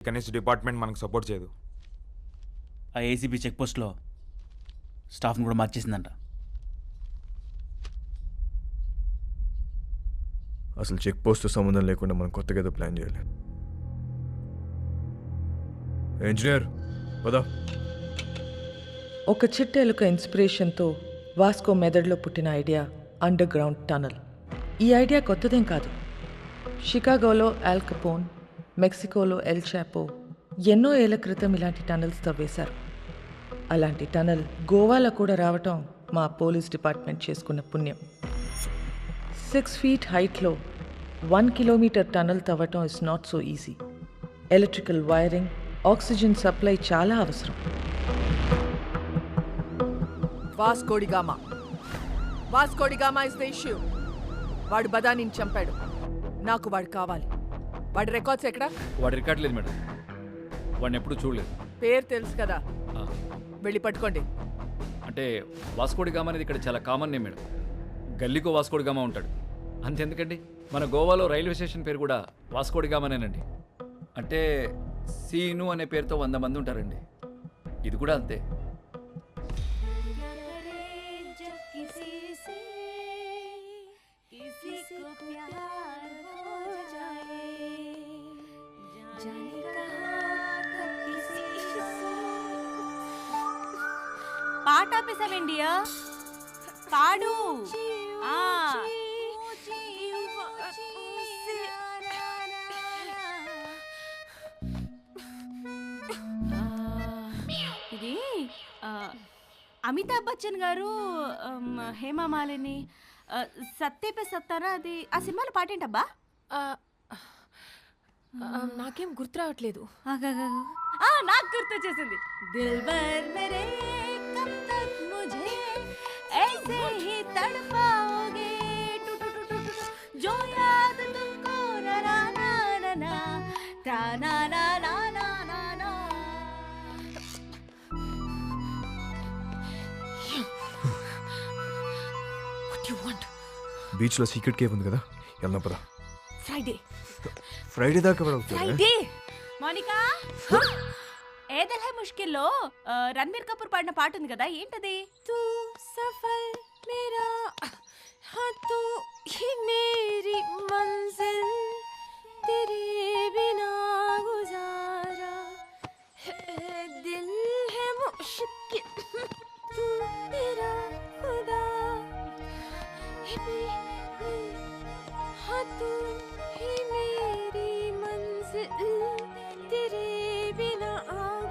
కనీసం డిపార్ట్మెంట్ మనకు సపోర్ట్ చేయదు. ఆ ఏసీబీ చెక్ పోస్ట్లో స్టాఫ్ని కూడా మార్చేసిందంట. అసలు చెక్ పోస్ట్ సంబంధం లేకుండా మనం కొత్తగా ఏదో ప్లాన్ చేయాలి. ఇంజనీర్ పదా. ఒక చిట్టెలుక ఇన్స్పిరేషన్తో వాస్కో మెదడులో పుట్టిన ఐడియా అండర్ గ్రౌండ్ టనల్. ఈ ఐడియా కొత్తదేం కాదు. షికాగోలో ఆల్ కపోన్, మెక్సికోలో ఎల్ చాపో ఎన్నో ఏళ్ల క్రితం ఇలాంటి టనల్స్ తవ్వేశారు. అలాంటి టనల్ గోవాలో కూడా రావటం మా పోలీస్ డిపార్ట్మెంట్ చేసుకున్న పుణ్యం. 6 feet హైట్లో 1 kilometer టనల్ తవ్వటం is not so easy. Electrical wiring, oxygen supply చాలా అవసరం. Vasco da Gama is the issue. వాడు బదానిని చంపాడు. నాకు వాడు కావాలి. వాడి రికార్డ్స్ ఎక్కడ? వాడి రికార్డ్ లేదు మేడం. వాడిని ఎప్పుడు చూడలేదు. పేరు తెలుసు కదా, వెళ్ళి పట్టుకోండి. అంటే వాస్కోడిగామా అనేది ఇక్కడ చాలా కామన్ నేమ్ మేడం. గల్లీకో వాస్కోడిగామా ఉంటాడు. అంతెందుకండి, మన గోవాలో రైల్వే స్టేషన్ పేరు కూడా వాస్కోడిగామానేనండి. అంటే సీను అనే పేరుతో 100 మంది ఉంటారండి. ఇది కూడా అంతే. పాట ఆపేసావేండియా? పాడు. ఇది అమితాబ్ బచ్చన్ గారు, హేమమాలిని, సత్యపే సత్తారా, అది ఆ సినిమాలో పాటేంటబ్బా? నాకేం గుర్తు రావట్లేదు. నాకు గుర్తు వచ్చేసింది. దిల్బర్ మేరే కబ్ తక్ ముझे ऐसे ही तड़पाओगे जो याद तुमको ना ना ना ना ता ना ना ना ना ना ना. What do you want? బీచ్లో సీక్రెట్ కేవ్ ఉంది కదా, వెళ్దాం పదా. ఫ్రైడే దాకా ఫ్రైడే. మోనికా, ఏ దిల్ హై ముష్కిల్లో రణబీర్ కపూర్ పాడిన పాట ఉంది కదా, ఏంటది? తూ సఫల్ మేరా हाँ तू ही मेरी मंजिल तेरे बिना गुजारा दिल है मुश्किल तू मेरा खुदा हाँ तू ही मेरी मंजिल तेरे बिना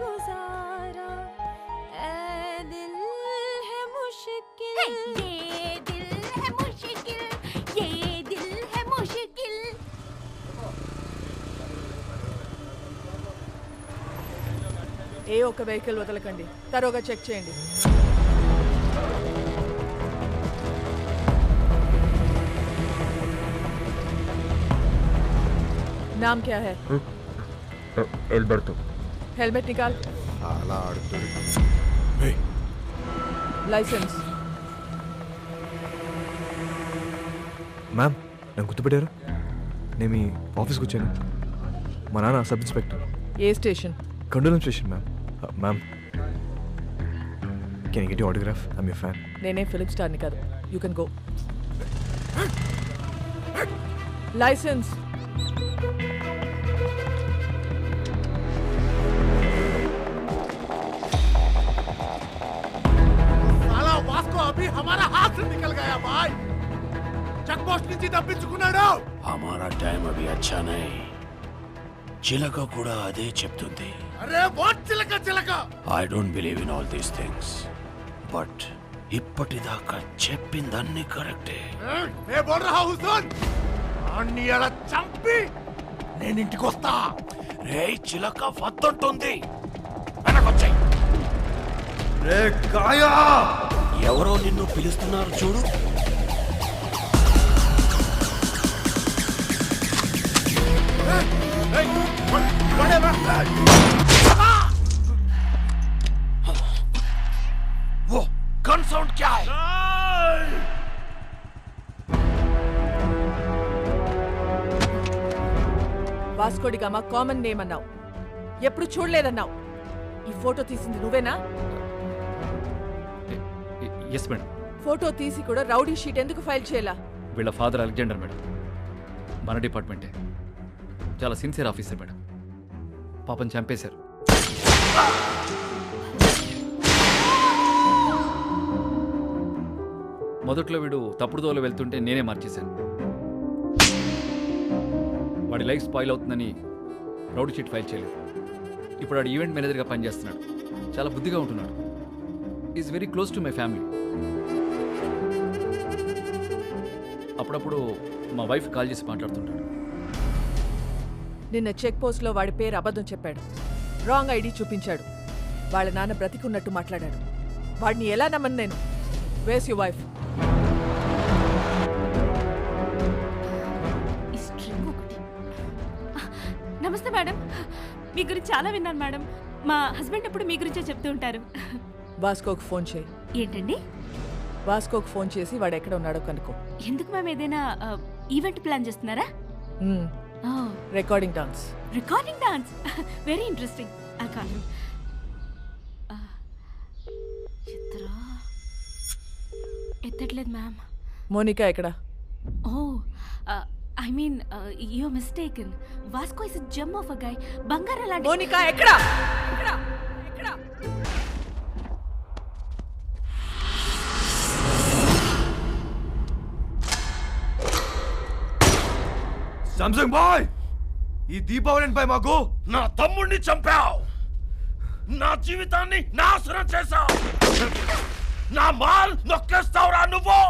गुजारा दिल है मुश्किल. ఏ ఒక్క వెహికల్ వదలకండి. తరోగా చెక్ చేయండి. नाम क्या है? ఎల్బర్టో. हेलमेट निकाल. అలా ఆడుతుంది. लाइसेंस. మ్యామ్, నన్ను గుర్తుపెట్టారు? నేను మీ ఆఫీస్కి వచ్చాను. మా నాన్న sub inspector. A station? కండోలం station ma'am. Ma'am, can you get your autograph? I'm your fan. నేనే ఫిలిం స్టార్ని కాదు. You can go. लाइसेंस. साला वास्को अभी हमारा हाथ से निकल गया भाई. చెక్ పోస్ట్ నుంచి తప్పించుకున్నాడు. हमारा टाइम अभी अच्छा नहीं. చిలక కూడా అదే చెప్తుంది. అరే వాట్ చిలక చిలక. I don't believe in all these things. But ఇప్పటిదాకా చెప్పిందన్నీ కరెక్టే. मैं बोल रहा हूँ सुन. అన్ని అలా చంపి నేను ఇంటికి వస్తా. రే చిలక వద్దంటుంది. వెనకొచ్చాయి. రే కాయా, ఎవరో నిన్ను పిలుస్తున్నారు చూడు. वो गन साउंड क्या है? వాస్కోడిగామా కామన్ నేమ్ అన్నావు. ఎప్పుడు చూడలేదన్నావు. ఈ ఫోటో తీసింది నువ్వేనా? Yes madam. ఫోటో తీసి కూడా రౌడీ షీట్ ఎందుకు ఫైల్ చేయాలా? వీళ్ళ ఫాదర్ అలెగ్జాండర్ మేడం, మన డిపార్ట్మెంటే. చాలా సిన్సియర్ ఆఫీసర్ మేడం. పాపం చంపేశారు. మొదట్లో వీడు తప్పుడు దోవలో వెళ్తుంటే నేనే మార్చేశాను. వాడి లైఫ్ స్పాయిల్ అవుతుందని రౌడీ షీట్ ఫైల్ చేయలేదు. ఇప్పుడు వాడు ఈవెంట్ మేనేజర్గా పనిచేస్తున్నాడు. చాలా బుద్ధిగా ఉంటున్నాడు. Is very close to my family. అప్పుడప్పుడు మా వైఫ్ కాల్ చేసి మాట్లాడుతుంటాడు. నిన్న చెక్ పోస్ట్లో వాడి పేరు అబద్ధం చెప్పాడు. రాంగ్ ఐడి చూపించాడు. వాళ్ళ నాన్న బ్రతికున్నట్టు మాట్లాడాడు. వాడిని ఎలా నమ్మను నేను? వేస్ యు వైఫ్? నమస్తే మేడం. మీ గురించి చాలా విన్నాను మేడం. మా హస్బెండ్ ఎప్పుడు మీ గురించే చెప్తూ ఉంటారు. వాస్కోకి ఫోన్ చేయి. ఏంటండి? వాస్కోకి ఫోన్ చేసి వాడు ఎక్కడ ఉన్నాడో కనుక్కో. ఎందుకు మేము ఏదైనా ఈవెంట్ ప్లాన్ చేస్తున్నారా? Recording dance. Recording dance, very interesting. ఎత్తట్లేదు మ్యామ్. మోనికా ఎక్కడ? Oh I mean you mistaken. Vasco is a gem of a guy. బంగారం లాంటి. మోనికా ఎక్కడ? ఎక్కడ? ఎక్కడ? సామ్సంగ్ బాయ్, ఈ దీపావళిపై మాకు నా తమ్ముడిని చంపావు, నా జీవితాన్ని నాశనం చేశావు, నా మాల్ నొక్కేస్తావురా నువ్వు.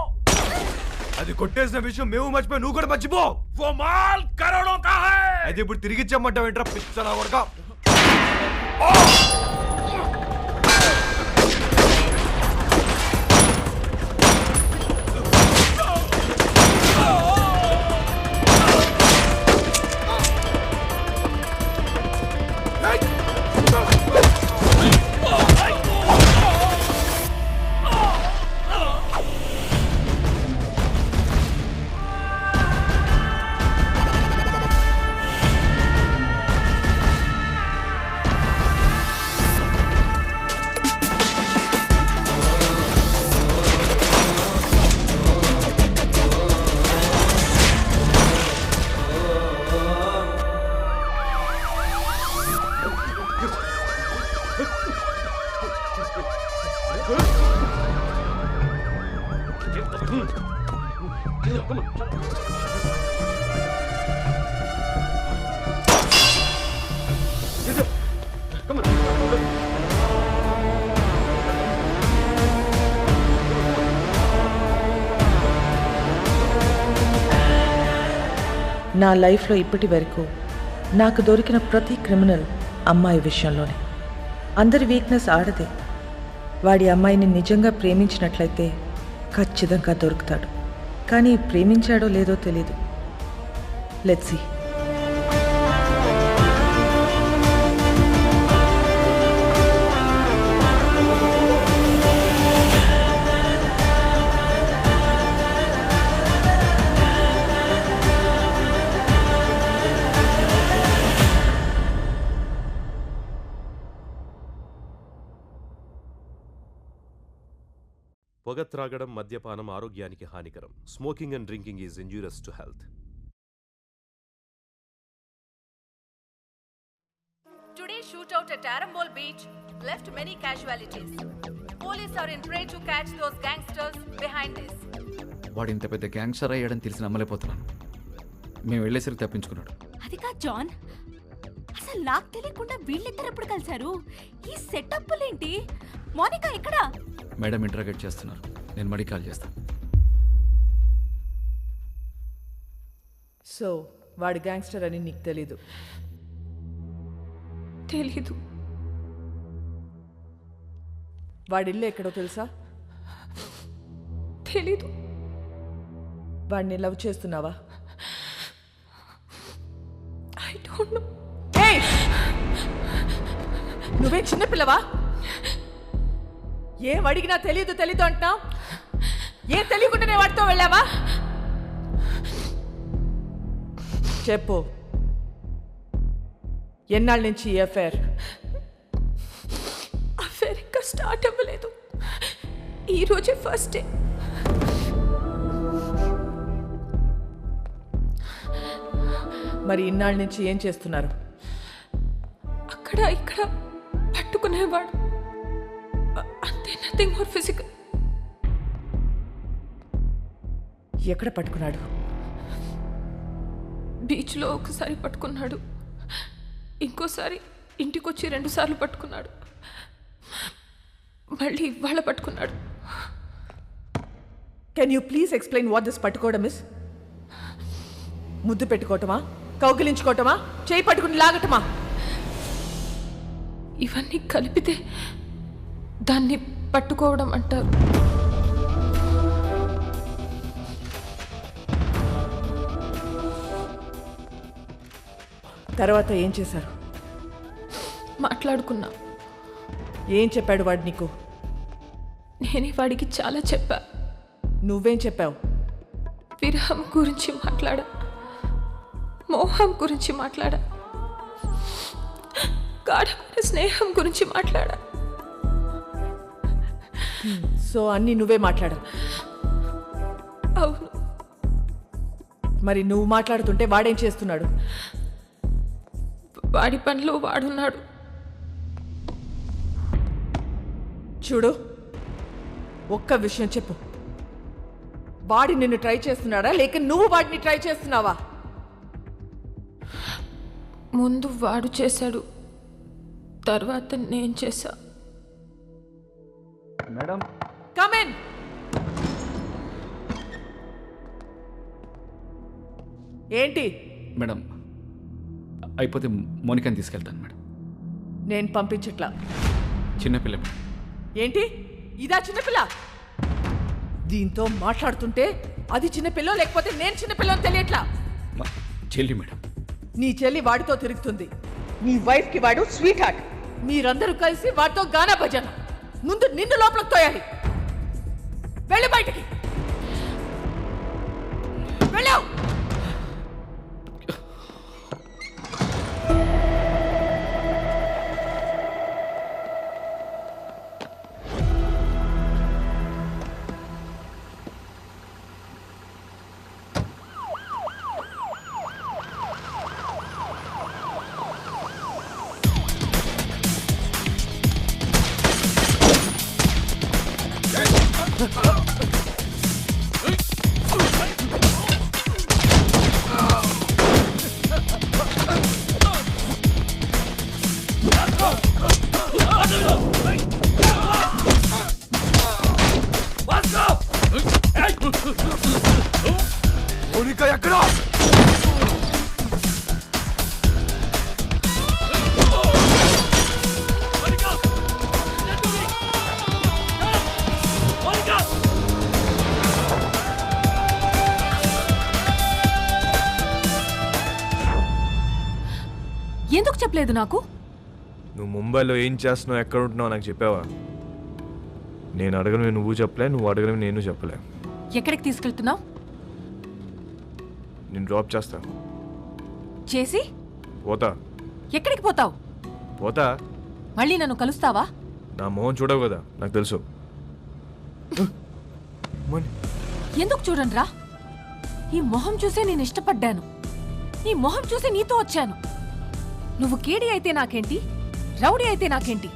అది కొట్టేసిన విషయం మేము మర్చిపోయి నువ్వు కూడా మర్చిపో. वो माल करोड़ों का है. అయితే ఇప్పుడు తిరిగి ఇచ్చామంటావు ఏంట్రా పిచ్చనా కొడక? నా లైఫ్లో ఇప్పటి వరకు నాకు దొరికిన ప్రతి క్రిమినల్ అమ్మాయి విషయంలోనే. అందరి వీక్నెస్ ఆడదే. వాడి అమ్మాయిని నిజంగా ప్రేమించినట్లయితే ఖచ్చితంగా దొరుకుతాడు. కానీ ప్రేమించాడో లేదో తెలీదు. Let's see. పొగ త్రాగడం, మద్యపానం ఆరోగ్యానికి హానికరం. Smoking and drinking is injurious to health. Today's shootout at Arambol Beach left many casualties. Police are in try to catch those gangsters behind this. వాడు ఇంత పెద్ద గ్యాంగ్స్టర్ అయ్యాడని తెలిసి నమ్మలేకపోతున్నాను. మేము వెళ్ళేసరికి తప్పించుకున్నాడు. అది కాదు జాన్, అసలు నాకు తెలియకుండా వీళ్ళిద్దరు ఎప్పుడు కలిశారు? ఈ సెటప్లేంటి? మోనికా ఎక్కడా? మేడం ఇంటరాగేట్ చేస్తున్నారు. నేను మడి కాల్ చేస్తాను. సో వాడు గ్యాంగ్స్టర్ అని నీకు తెలీదు? తెలీదు. వాడి ఇల్లు ఎక్కడో తెలుసా? తెలీదు. వాడిని లవ్ చేస్తున్నావా? I don't know. నువ్వే చిన్నపిల్లవా? ఏం అడిగినా తెలీదు తెలీదు అంటున్నావు. ఏం తెలియకుండానే వాడితో వెళ్ళావా? చెప్పు. ఎన్నాళ్ళ నుంచి ఈ అఫైర్? అఫేర్ ఇంకా స్టార్ట్ అవ్వలేదు. ఈరోజే ఫస్ట్ డే. మరి ఇన్నాళ్ళ నుంచి ఏం చేస్తున్నారు? అక్కడ ఇక్కడ పట్టుకునేవాడు, అంతే, నథింగ్ మోర్ ఫిజికల్. ఎక్కడ పట్టుకున్నాడు? బీచ్లో ఒకసారి పట్టుకున్నాడు, ఇంకోసారి ఇంటికొచ్చి 2 సార్లు పట్టుకున్నాడు, మళ్ళీ ఇవాళ పట్టుకున్నాడు. Can you please explain what this పట్టుకోవడం ఇస్? ముద్దు పెట్టుకోవటమా, కౌగిలించుకోవటమా, చేయి పట్టుకుని లాగటమా? ఇవన్నీ కలిపితే దాన్ని పట్టుకోవడం అంటారు. తర్వాత ఏం చేశారు? మాట్లాడుకున్నా. ఏం చెప్పాడు వాడు నీకు? నేనే వాడికి చాలా చెప్పా. నువ్వేం చెప్పావు? విరహం గురించి మాట్లాడా, మోహం గురించి మాట్లాడా, గాఢమైన స్నేహం గురించి మాట్లాడా. సో అన్నీ నువ్వే మాట్లాడావు? అవును. మరి నువ్వు మాట్లాడుతుంటే వాడేం చేస్తున్నాడు? వాడి పనిలో వాడున్నాడు. చూడు, ఒక్క విషయం చెప్పు. వాడి నిన్ను ట్రై చేస్తున్నాడా, లేక నువ్వు వాడిని ట్రై చేస్తున్నావా? ముందు వాడు చేశాడు, తర్వాత నేను చేశా. Madam, come in. ఏంటి? మేడం, అయిపోతే మోనికాని తీసుకెళ్తాను మేడం. నేను పంపించట్లా. చిన్నపిల్ల మేడం. ఏంటి ఇదా చిన్నపిల్ల? దీంతో మాట్లాడుతుంటే అది చిన్నపిల్ల లేకపోతే నేను చిన్నపిల్ల అని తెలియట్లా. మా చెల్లి మేడం. నీ చెల్లి వాడితో తిరుగుతుంది, నీ వైఫ్ కి వాడు స్వీట్ హార్ట్. మీరందరూ కలిసి వాడితో గానా భజన. ముందు నిన్ను లోపలికి తోయాలి. వెళ్ళి బయటికి వెళ్ళావు. మోనికా ఎక్కడా? ఎందుకు చెప్పలేదు నాకు? నువ్వు ముంబైలో ఏం చేస్తున్నావు, ఎక్కడ ఉంటున్నావు నాకు చెప్పావా? నేను అడగను నువ్వు చెప్పలే, నువ్వు అడగను నేను చెప్పలే. ఎక్కడికి తీసుకెళ్తున్నావు? నేను డ్రాప్ చేస్తా. చేసి పోతా. ఎక్కడికి పోతావు? పోతా. మళ్ళీ నన్ను కలుస్తావా? నా మొహం చూడవు కదా, నాకు తెలుసు. ఎందుకు చూడనురా? ఈ మొహం చూసే నేను ఇష్టపడ్డాను, ఈ మొహం చూసి నీతో వచ్చాను. నువ్వు కేడి అయితే నాకేంటి, రౌడీ అయితే నాకేంటి?